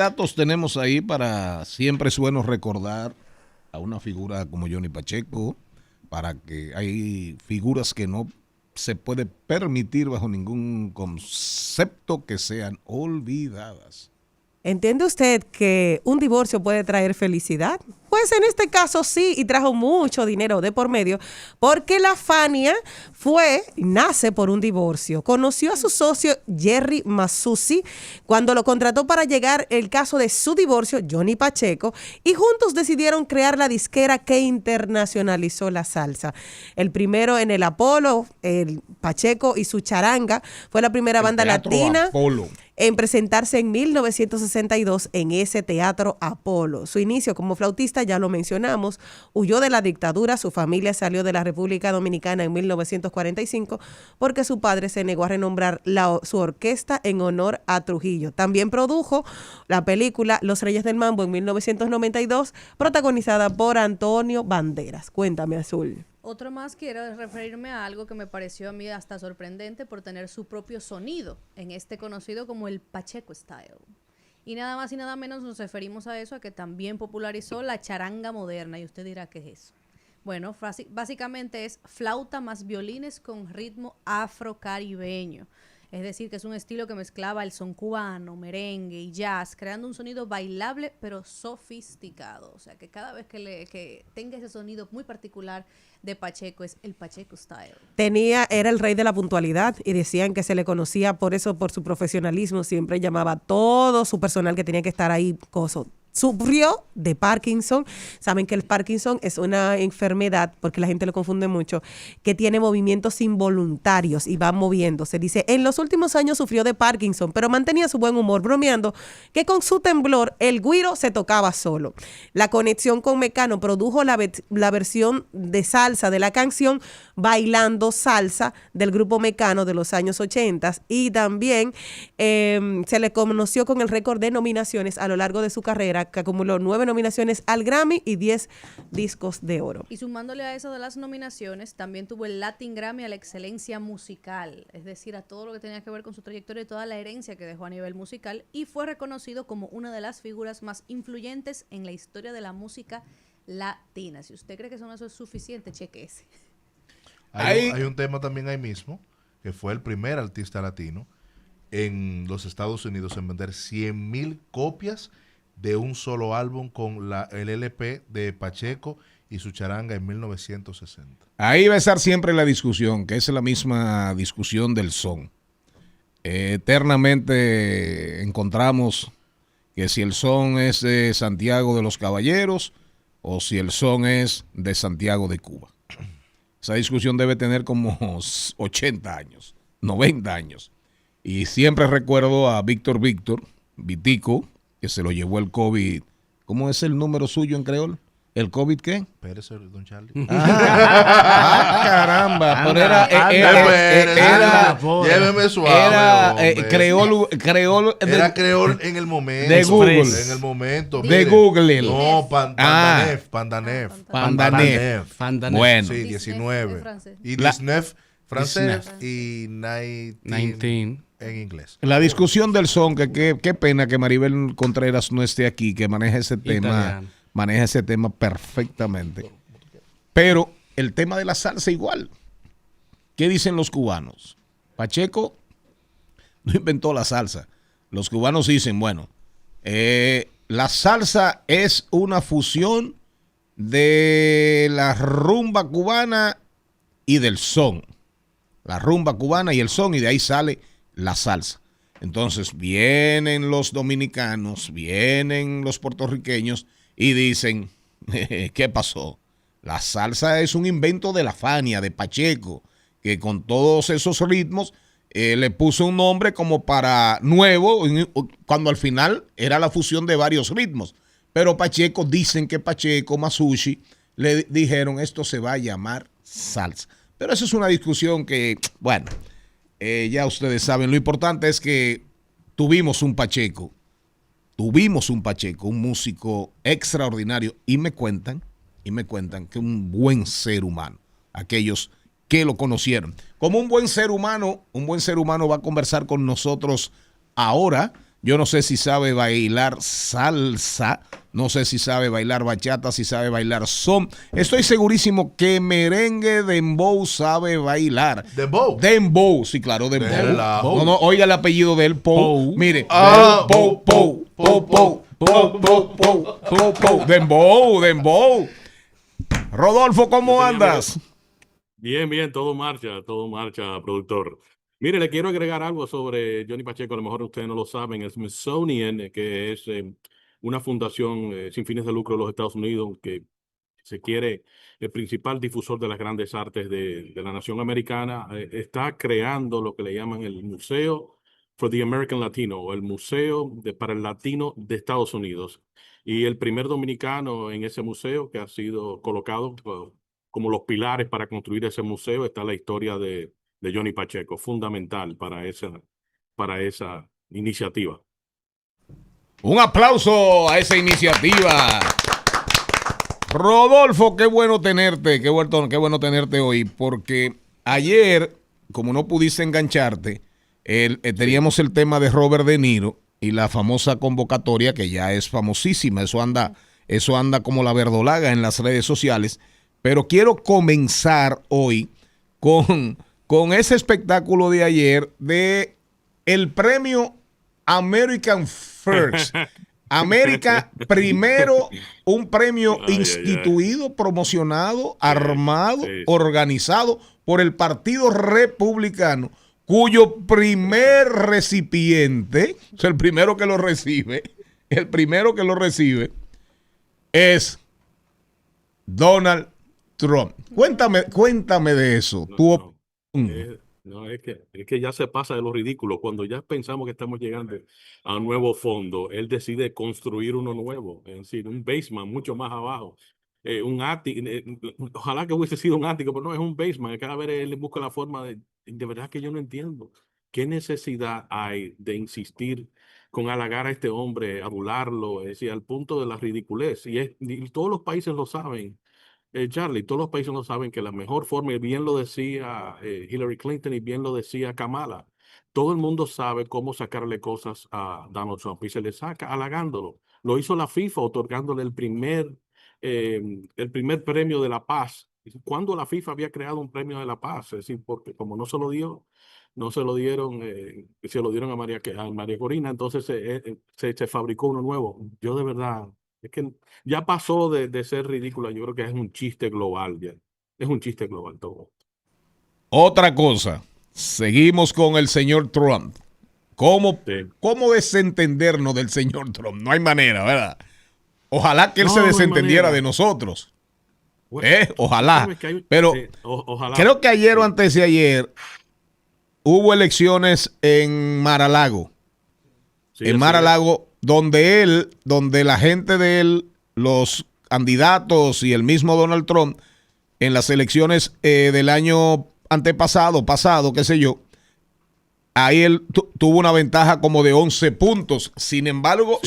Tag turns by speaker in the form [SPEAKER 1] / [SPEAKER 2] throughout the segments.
[SPEAKER 1] datos tenemos ahí para siempre es bueno recordar a una figura como Johnny Pacheco, para que hay figuras que no se puede permitir bajo ningún concepto que sean olvidadas.
[SPEAKER 2] ¿Entiende usted que un divorcio puede traer felicidad? Pues en este caso sí, y trajo mucho dinero de por medio, porque la Fania nace por un divorcio. Conoció a su socio Jerry Masucci cuando lo contrató para llegar el caso de su divorcio, Johnny Pacheco, y juntos decidieron crear la disquera que internacionalizó la salsa. El primero en el Apolo, el Pacheco y su charanga, fue la primera banda latina
[SPEAKER 1] Apolo
[SPEAKER 2] en presentarse en 1962 en ese Teatro Apolo. Su inicio como flautista, ya lo mencionamos, huyó de la dictadura, su familia salió de la República Dominicana en 1945 porque su padre se negó a renombrar su orquesta en honor a Trujillo. También produjo la película Los Reyes del Mambo en 1992, protagonizada por Antonio Banderas. Cuéntame, Azul.
[SPEAKER 3] Otro más, quiero referirme a algo que me pareció a mí hasta sorprendente por tener su propio sonido, en este conocido como el Pacheco Style. Y nada más y nada menos nos referimos a eso, a que también popularizó la charanga moderna. Y usted dirá, ¿qué es eso? Bueno, básicamente es flauta más violines con ritmo afrocaribeño. Es decir, que es un estilo que mezclaba el son cubano, merengue y jazz, creando un sonido bailable pero sofisticado. O sea, que cada vez que tenga ese sonido muy particular de Pacheco, es el Pacheco Style.
[SPEAKER 2] Era el rey de la puntualidad y decían que se le conocía por eso, por su profesionalismo. Siempre llamaba a todo su personal que tenía que estar ahí, sufrió de Parkinson. Saben que el Parkinson es una enfermedad, porque la gente lo confunde mucho, que tiene movimientos involuntarios y va moviéndose. Dice, en los últimos años sufrió de Parkinson, pero mantenía su buen humor, bromeando que con su temblor el güiro se tocaba solo. La conexión con Mecano produjo la versión de salsa de la canción Bailando Salsa del grupo Mecano de los años 80, y también se le conoció con el récord de nominaciones a lo largo de su carrera, que acumuló 9 nominaciones al Grammy y 10 discos de oro.
[SPEAKER 3] Y sumándole a eso de las nominaciones, también tuvo el Latin Grammy a la excelencia musical, es decir, a todo lo que tenía que ver con su trayectoria y toda la herencia que dejó a nivel musical, y fue reconocido como una de las figuras más influyentes en la historia de la música latina. Si usted cree que eso es suficiente, chequese.
[SPEAKER 4] Hay un tema también ahí mismo, que fue el primer artista latino en los Estados Unidos en vender 100,000 copias de un solo álbum con el LP de Pacheco y su charanga en 1960.
[SPEAKER 1] Ahí va a estar siempre la discusión, que es la misma discusión del son. Eternamente encontramos que si el son es de Santiago de los Caballeros o si el son es de Santiago de Cuba. Esa discusión debe tener como 80 años, 90 años. Y siempre recuerdo a Víctor Vitico, que se lo llevó el COVID. ¿Cómo es el número suyo en creol? ¿El COVID qué?
[SPEAKER 4] Pérez, don Charlie.
[SPEAKER 1] Caramba. Pero
[SPEAKER 4] lléveme suave.
[SPEAKER 1] Era creol.
[SPEAKER 4] Era creol en el momento.
[SPEAKER 1] De Google.
[SPEAKER 4] En el momento.
[SPEAKER 1] De Google.
[SPEAKER 4] No, Pandanef.
[SPEAKER 1] Bueno.
[SPEAKER 4] Sí, 19. Y 19 francés y 19 en inglés.
[SPEAKER 1] La discusión del son, que qué pena que Maribel Contreras no esté aquí, que maneja ese tema. Maneja ese tema perfectamente. Pero el tema de la salsa igual. ¿Qué dicen los cubanos? Pacheco no inventó la salsa. Los cubanos dicen, bueno, la salsa es una fusión de la rumba cubana y del son. La rumba cubana y el son, y de ahí sale la salsa. Entonces vienen los dominicanos, vienen los puertorriqueños y dicen, ¿qué pasó? La salsa es un invento de la Fania, de Pacheco, que con todos esos ritmos le puso un nombre como para nuevo, cuando al final era la fusión de varios ritmos. Pero Pacheco, dicen que Pacheco, Masucci, le dijeron, esto se va a llamar salsa. Pero eso es una discusión que, bueno, ya ustedes saben. Lo importante es que tuvimos un Pacheco, un músico extraordinario, y me cuentan que un buen ser humano, aquellos que lo conocieron. Como un buen ser humano va a conversar con nosotros ahora Yo no sé si sabe bailar salsa, no sé si sabe bailar bachata, si sabe bailar son. Estoy segurísimo que merengue dembow sabe bailar.
[SPEAKER 4] ¿Dembow?
[SPEAKER 1] Dembow, sí, claro, dembow. No, no, oiga el apellido de él, Pou. Mire, Pou, Pou, Pou, Pou, Pou, Pou, Pou, Pou, Pou. Dembow, dembow. Rodolfo, ¿cómo andas?
[SPEAKER 5] Bien, bien, todo marcha, productor. Mire, le quiero agregar algo sobre Johnny Pacheco, a lo mejor ustedes no lo saben, el Smithsonian, que es una fundación sin fines de lucro de los Estados Unidos, que se quiere el principal difusor de las grandes artes de la nación americana, está creando lo que le llaman el Museo for the American Latino, o el Museo para el Latino de Estados Unidos. Y el primer dominicano en ese museo que ha sido colocado como los pilares para construir ese museo está la historia de Johnny Pacheco, fundamental para esa iniciativa.
[SPEAKER 1] Un aplauso a esa iniciativa. Rodolfo, qué bueno tenerte, qué bueno tenerte hoy, porque ayer, como no pudiste engancharte, teníamos el tema de Robert De Niro y la famosa convocatoria que ya es famosísima, eso anda como la verdolaga en las redes sociales, pero quiero comenzar hoy con ese espectáculo de ayer de el premio American First. América primero, un premio instituido, promocionado, armado, organizado por el Partido Republicano, cuyo primer recipiente, o sea, el primero que lo recibe es Donald Trump. Cuéntame de eso.
[SPEAKER 5] No, es que ya se pasa de lo ridículo. Cuando ya pensamos que estamos llegando a un nuevo fondo, él decide construir uno nuevo, es decir, un basement mucho más abajo. Un ático, ojalá que hubiese sido un ático, pero no, es un basement. Cada vez él busca la forma de verdad que yo no entiendo. ¿Qué necesidad hay de insistir con halagar a este hombre, adularlo, es decir, al punto de la ridiculez? Y todos los países lo saben. Charlie, todos los países no saben que la mejor forma, y bien lo decía Hillary Clinton y bien lo decía Kamala, todo el mundo sabe cómo sacarle cosas a Donald Trump y se le saca halagándolo. Lo hizo la FIFA otorgándole el primer premio de la paz. Cuando la FIFA había creado un premio de la paz, es decir, porque como no se lo dieron, se lo dieron a María Corina, entonces se fabricó uno nuevo. Yo de verdad, es que ya pasó de ser ridícula, yo creo que es un chiste global ya. Es un chiste global todo.
[SPEAKER 1] Otra cosa, seguimos con el señor Trump. ¿Cómo desentendernos del señor Trump? No hay manera, ¿verdad? Ojalá que él se desentendiera de nosotros. Bueno, ojalá. Pero ojalá. Creo que ayer o antes de ayer hubo elecciones en Mar-a-Lago. Sí, en Mar-a-Lago, donde la gente de él, los candidatos y el mismo Donald Trump, en las elecciones del año pasado, qué sé yo, ahí él tuvo una ventaja como de 11 puntos. Sin embargo,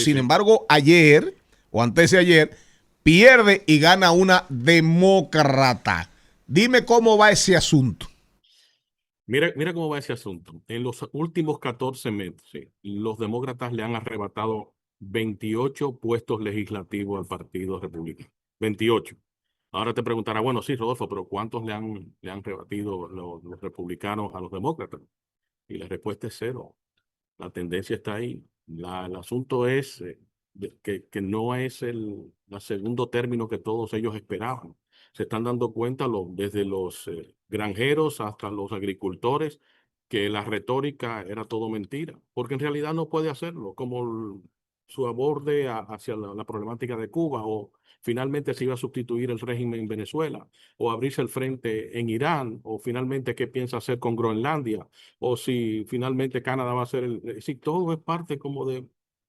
[SPEAKER 1] ayer o antes de ayer, pierde y gana una demócrata. Dime cómo va ese asunto.
[SPEAKER 5] Mira cómo va ese asunto. En los últimos 14 meses, los demócratas le han arrebatado 28 puestos legislativos al Partido Republicano. 28. Ahora te preguntará, bueno, sí, Rodolfo, pero ¿cuántos le han rebatido los republicanos a los demócratas? Y la respuesta es cero. La tendencia está ahí. El asunto es que no es el segundo término que todos ellos esperaban. Se están dando cuenta desde los granjeros hasta los agricultores que la retórica era todo mentira, porque en realidad no puede hacerlo, como su aborde hacia la problemática de Cuba, o finalmente se iba a sustituir el régimen en Venezuela, o abrirse el frente en Irán, o finalmente qué piensa hacer con Groenlandia, o si finalmente Canadá va a ser si todo es parte como de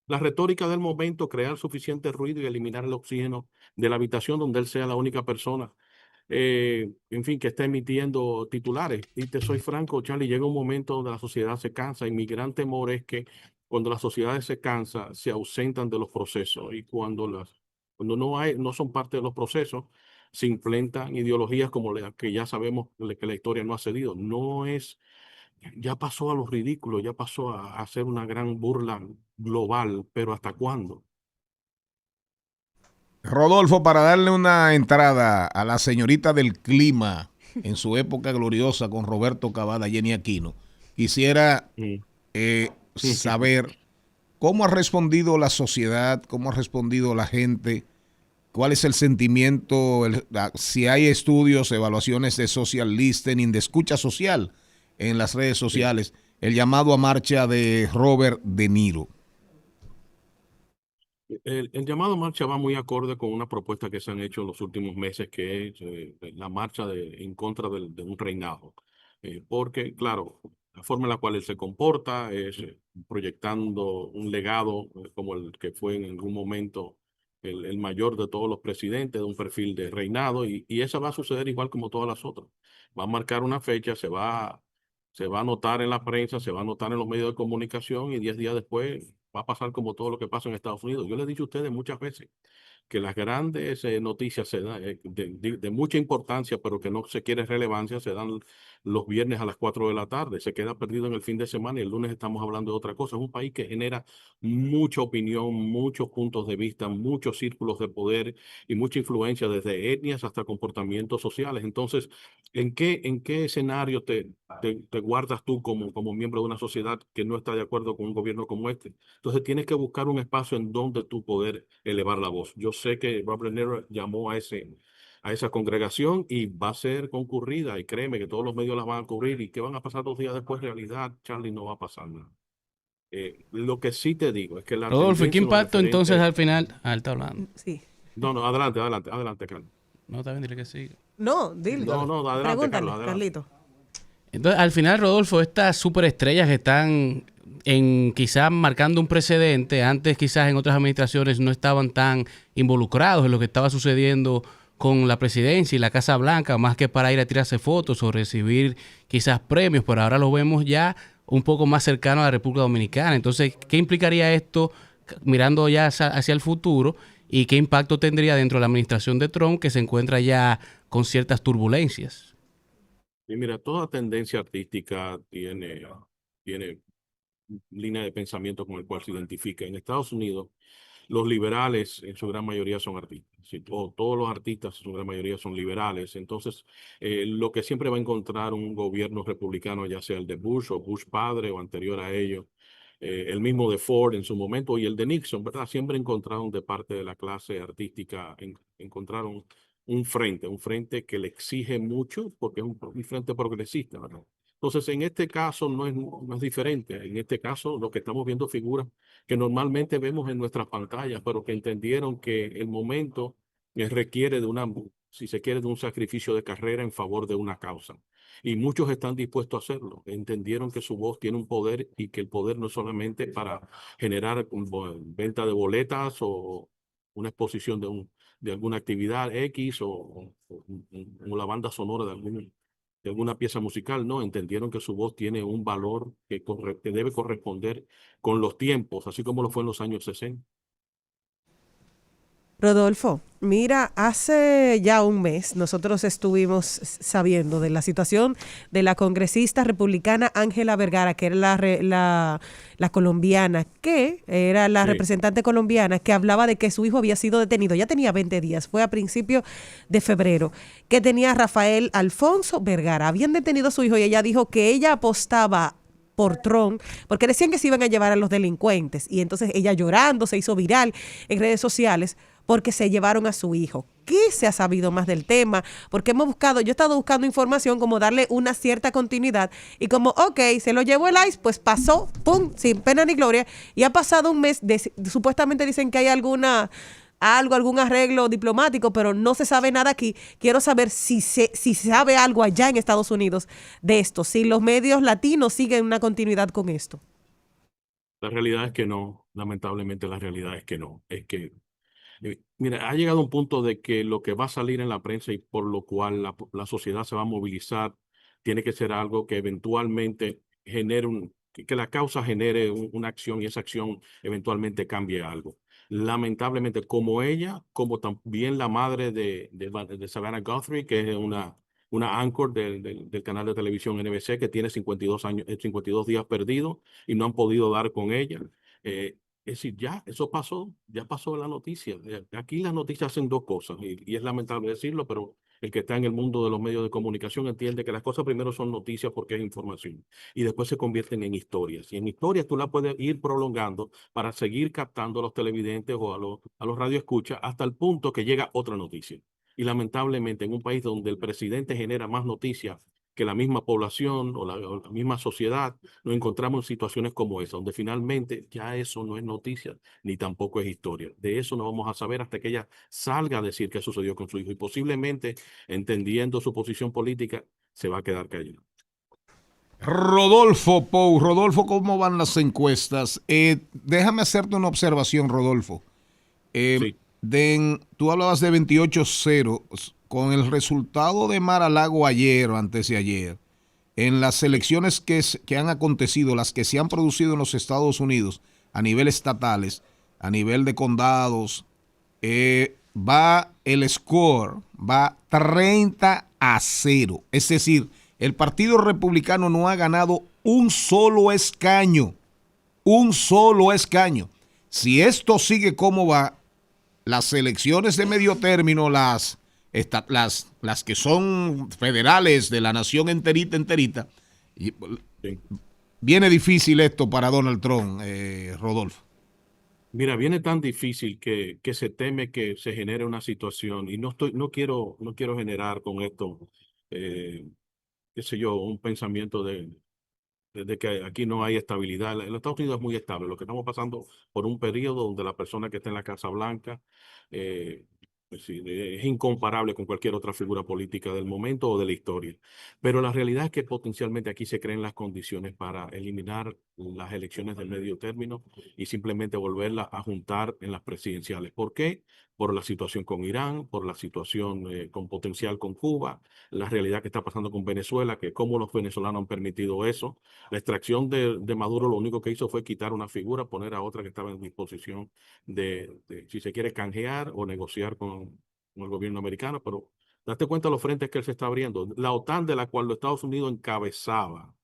[SPEAKER 5] la retórica del momento, crear suficiente ruido y eliminar el oxígeno de la habitación donde él sea la única persona, en fin, que está emitiendo titulares. Y te soy franco, Charlie, llega un momento donde la sociedad se cansa y mi gran temor es que cuando las sociedades se cansan, se ausentan de los procesos y cuando no son parte de los procesos, se implementan ideologías como las que ya sabemos que la historia no ha cedido. No es ya pasó a lo ridículo, ya pasó a ser una gran burla global, pero ¿hasta cuándo?
[SPEAKER 1] Rodolfo, para darle una entrada a la señorita del clima en su época gloriosa con Roberto Cavada, Jenny Aquino, quisiera
[SPEAKER 5] Mm.
[SPEAKER 1] saber cómo ha respondido la sociedad, cómo ha respondido la gente, cuál es el sentimiento, si hay estudios, evaluaciones de social listening, de escucha social en las redes
[SPEAKER 5] Sí.
[SPEAKER 1] sociales, el llamado a marcha de Robert De Niro.
[SPEAKER 5] El llamado marcha va muy acorde con una propuesta que se han hecho en los últimos meses, que es la marcha en contra de un reinado. Porque, claro, la forma en la cual él se comporta es proyectando un legado como el que fue en algún momento el mayor de todos los presidentes, de un perfil de reinado, y esa va a suceder igual como todas las otras. Va a marcar una fecha, se va a notar en la prensa, se va a notar en los medios de comunicación y 10 días después va a pasar como todo lo que pasa en Estados Unidos. Yo les he dicho a ustedes muchas veces que las grandes noticias se dan, de mucha importancia, pero que no se quiere relevancia, se dan los viernes a las 4 de la tarde. Se queda perdido en el fin de semana y el lunes estamos hablando de otra cosa. Es un país que genera mucha opinión, muchos puntos de vista, muchos círculos de poder y mucha influencia desde etnias hasta comportamientos sociales. Entonces, en qué escenario te guardas tú como miembro de una sociedad que no está de acuerdo con un gobierno como este? Entonces tienes que buscar un espacio en donde tú poder elevar la voz. Yo sé que Robert De Niro llamó a esa congregación y va a ser concurrida, y créeme que todos los medios la van a cubrir. ¿Y qué van a pasar 2 días después? Realidad, Charlie, no va a pasar nada. Lo que sí te digo es que la
[SPEAKER 6] Rodolfo, ¿y qué
[SPEAKER 5] tendencia en lo
[SPEAKER 6] impacto entonces
[SPEAKER 5] referente...
[SPEAKER 6] al final? Ah, él está hablando.
[SPEAKER 2] Sí.
[SPEAKER 5] No, no, adelante, adelante, adelante, Carlos.
[SPEAKER 6] No, está bien, dile que siga.
[SPEAKER 2] No, dile.
[SPEAKER 5] No, no, adelante,
[SPEAKER 2] Pregúntale,
[SPEAKER 5] Carlos, adelante.
[SPEAKER 2] Carlito.
[SPEAKER 6] Entonces, al final, Rodolfo, estas superestrellas que están quizás marcando un precedente, antes quizás en otras administraciones no estaban tan involucrados en lo que estaba sucediendo con la presidencia y la Casa Blanca, más que para ir a tirarse fotos o recibir quizás premios, pero ahora lo vemos ya un poco más cercano a la República Dominicana. Entonces, ¿qué implicaría esto mirando ya hacia el futuro y qué impacto tendría dentro de la administración de Trump, que se encuentra ya con ciertas turbulencias?
[SPEAKER 5] Y mira, toda tendencia artística tiene línea de pensamiento con el cual se identifica. En Estados Unidos, los liberales en su gran mayoría son artistas. Sí, todos los artistas en su gran mayoría son liberales. Entonces, lo que siempre va a encontrar un gobierno republicano, ya sea el de Bush o Bush padre o anterior a ello, el mismo de Ford en su momento y el de Nixon, ¿verdad? Siempre encontraron de parte de la clase artística, encontraron un frente que le exige mucho porque es un frente progresista, ¿verdad? Entonces, en este caso no es diferente. En este caso, lo que estamos viendo figuras que normalmente vemos en nuestras pantallas, pero que entendieron que el momento requiere si se quiere, de un sacrificio de carrera en favor de una causa. Y muchos están dispuestos a hacerlo. Entendieron que su voz tiene un poder y que el poder no es solamente para generar venta de boletas o una exposición de alguna actividad X o la banda sonora de alguna pieza musical. No, entendieron que su voz tiene un valor que debe corresponder con los tiempos, así como lo fue en los años 60.
[SPEAKER 2] Rodolfo, mira, hace ya un mes nosotros estuvimos sabiendo de la situación de la congresista republicana Ángela Vergara, que era la colombiana, que era la representante colombiana, que hablaba de que su hijo había sido detenido. Ya tenía 20 días, fue a principios de febrero, que tenía a Rafael Alfonso Vergara. Habían detenido a su hijo y ella dijo que ella apostaba por Trump, porque decían que se iban a llevar a los delincuentes. Y entonces ella llorando se hizo viral en redes sociales porque se llevaron a su hijo. ¿Qué se ha sabido más del tema? Porque yo he estado buscando información como darle una cierta continuidad y como, ok, se lo llevó el ICE, pues pasó, pum, sin pena ni gloria, y ha pasado un mes, supuestamente dicen que hay algún arreglo diplomático, pero no se sabe nada aquí. Quiero saber si se sabe algo allá en Estados Unidos de esto, si los medios latinos siguen una continuidad con esto.
[SPEAKER 5] La realidad es que no, lamentablemente la realidad es que no. Es que mira, ha llegado un punto de que lo que va a salir en la prensa y por lo cual la sociedad se va a movilizar, tiene que ser algo que eventualmente genere que la causa genere una acción y esa acción eventualmente cambie algo. Lamentablemente, como ella, como también la madre de Savannah Guthrie, que es una anchor del canal de televisión NBC que tiene 52 años, 52 días perdidos y no han podido dar con ella. Es decir, ya, eso pasó, ya pasó la noticia. Aquí las noticias hacen dos cosas, y es lamentable decirlo, pero el que está en el mundo de los medios de comunicación entiende que las cosas primero son noticias porque es información, y después se convierten en historias. Y en historias tú la puedes ir prolongando para seguir captando a los televidentes o a los radioescuchas hasta el punto que llega otra noticia. Y lamentablemente en un país donde el presidente genera más noticias que la misma población o la misma sociedad, nos encontramos en situaciones como esa, donde finalmente ya eso no es noticia ni tampoco es historia. De eso no vamos a saber hasta que ella salga a decir qué sucedió con su hijo, y posiblemente, entendiendo su posición política, se va a quedar callado.
[SPEAKER 1] Rodolfo Pou, Rodolfo, ¿cómo van las encuestas? Déjame hacerte una observación, Rodolfo.
[SPEAKER 5] Sí.
[SPEAKER 1] Tú hablabas de 28-0, con el resultado de Mar-a-Lago ayer o antes de ayer, en las elecciones que han acontecido, las que se han producido en los Estados Unidos a nivel estatales, a nivel de condados, va el score, va 30-0. Es decir, el Partido Republicano no ha ganado un solo escaño. Un solo escaño. Si esto sigue como va, las elecciones de medio término, las que son federales de la nación enterita,
[SPEAKER 5] Sí.
[SPEAKER 1] viene difícil esto para Donald Trump, Rodolfo.
[SPEAKER 5] Mira, viene tan difícil que se teme que se genere una situación, y no quiero generar con esto, qué sé yo, un pensamiento de que aquí no hay estabilidad. En los Estados Unidos es muy estable. Lo que estamos pasando por un periodo donde la persona que está en la Casa Blanca eh, pues sí, es incomparable con cualquier otra figura política del momento o de la historia. Pero la realidad es que potencialmente aquí se creen las condiciones para eliminar las elecciones de medio término y simplemente volverlas a juntar en las presidenciales. ¿Por qué? Por la situación con Irán, por la situación con potencial con Cuba, la realidad que está pasando con Venezuela, que cómo los venezolanos han permitido eso. La extracción de Maduro lo único que hizo fue quitar una figura, poner a otra que estaba en disposición si se quiere, canjear o negociar con el gobierno americano, pero date cuenta de los frentes que él se está abriendo. La OTAN, de la cual los Estados Unidos encabezaba,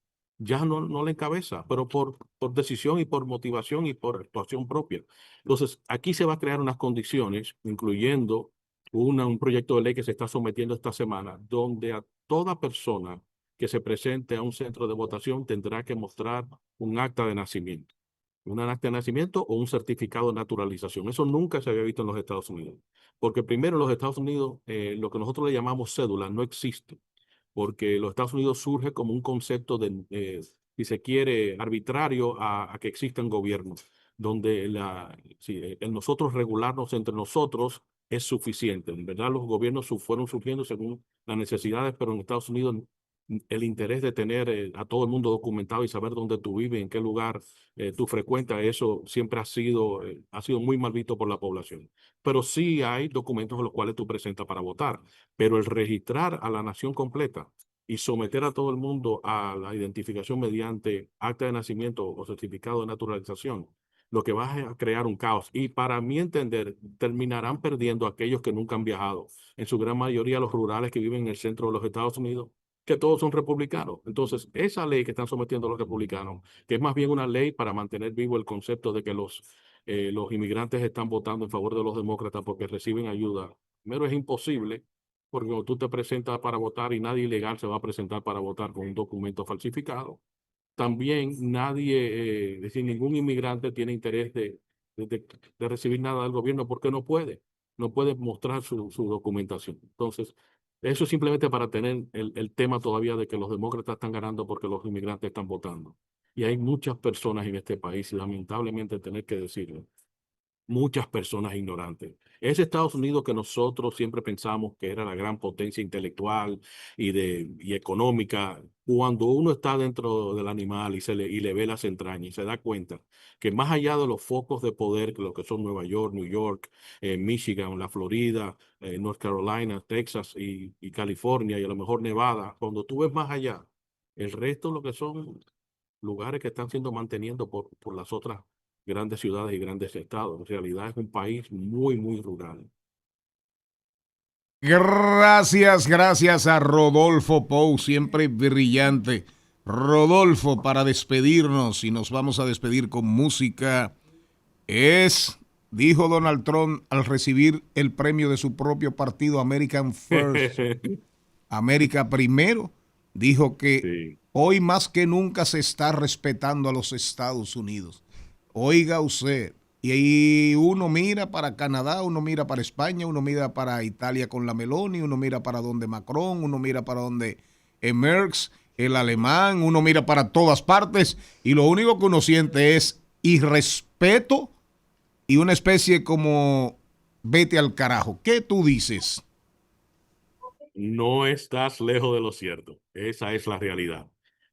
[SPEAKER 5] ya no la encabeza, pero por decisión y por motivación y por actuación propia. Entonces, aquí se va a crear unas condiciones, incluyendo un proyecto de ley que se está sometiendo esta semana, donde a toda persona que se presente a un centro de votación tendrá que mostrar un acta de nacimiento. Un acta de nacimiento o un certificado de naturalización. Eso nunca se había visto en los Estados Unidos. Porque primero en los Estados Unidos lo que nosotros le llamamos cédula no existe. Porque los Estados Unidos surge como un concepto si se quiere, arbitrario a que existan gobiernos, donde el nosotros regularnos entre nosotros es suficiente. En verdad los gobiernos fueron surgiendo según las necesidades, pero en Estados Unidos el interés de tener a todo el mundo documentado y saber dónde tú vives, en qué lugar tú frecuentas, eso siempre ha sido muy mal visto por la población. Pero sí hay documentos en los cuales tú presentas para votar, pero el registrar a la nación completa y someter a todo el mundo a la identificación mediante acta de nacimiento o certificado de naturalización, lo que va a crear un caos. Y para mi entender, terminarán perdiendo aquellos que nunca han viajado, en su gran mayoría los rurales que viven en el centro de los Estados Unidos, que todos son republicanos. Entonces, esa ley que están sometiendo los republicanos, que es más bien una ley para mantener vivo el concepto de que los inmigrantes están votando en favor de los demócratas porque reciben ayuda. Primero, es imposible, porque cuando tú te presentas para votar y nadie ilegal se va a presentar para votar con un documento falsificado. También nadie, es decir, ningún inmigrante tiene interés de recibir nada del gobierno porque no puede mostrar su documentación. Entonces, eso es simplemente para tener el tema todavía de que los demócratas están ganando porque los inmigrantes están votando. Y hay muchas personas en este país, lamentablemente tener que decirlo, muchas personas ignorantes. Ese Estados Unidos que nosotros siempre pensamos que era la gran potencia intelectual y económica, cuando uno está dentro del animal y le ve las entrañas y se da cuenta que más allá de los focos de poder, que lo que son Nueva York, New York, Michigan, la Florida, North Carolina, Texas y California y a lo mejor Nevada, cuando tú ves más allá, el resto lo que son lugares que están siendo mantenidos por las otras grandes ciudades y grandes estados. En realidad es un país muy, muy rural.
[SPEAKER 1] Gracias a Rodolfo Pou, siempre brillante. Rodolfo, para despedirnos, y nos vamos a despedir con música, dijo Donald Trump al recibir el premio de su propio partido, American First, América Primero, dijo que
[SPEAKER 5] Sí.
[SPEAKER 1] hoy más que nunca se está respetando a los Estados Unidos. Oiga usted, y ahí uno mira para Canadá, uno mira para España, uno mira para Italia con la Meloni, uno mira para donde Macron, uno mira para donde Merckx, el alemán, uno mira para todas partes y lo único que uno siente es irrespeto y una especie como vete al carajo. ¿Qué tú dices?
[SPEAKER 5] No estás lejos de lo cierto. Esa es la realidad.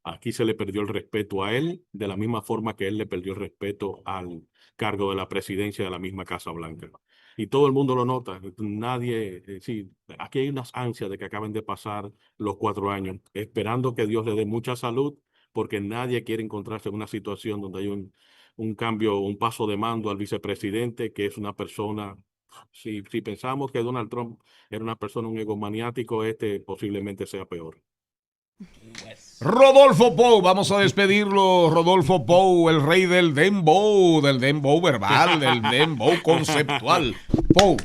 [SPEAKER 5] Aquí se le perdió el respeto a él, de la misma forma que él le perdió el respeto al cargo de la presidencia de la misma Casa Blanca. Y todo el mundo lo nota. Nadie, sí, aquí hay unas ansias de que acaben de pasar los 4 años, esperando que Dios le dé mucha salud, porque nadie quiere encontrarse en una situación donde hay un cambio, un paso de mando al vicepresidente, que es una persona. Si pensamos que Donald Trump era una persona, un egomaniático, posiblemente sea peor.
[SPEAKER 1] Rodolfo Pou, vamos a despedirlo. Rodolfo Pou, el rey del dembow verbal, del dembow conceptual. Pou.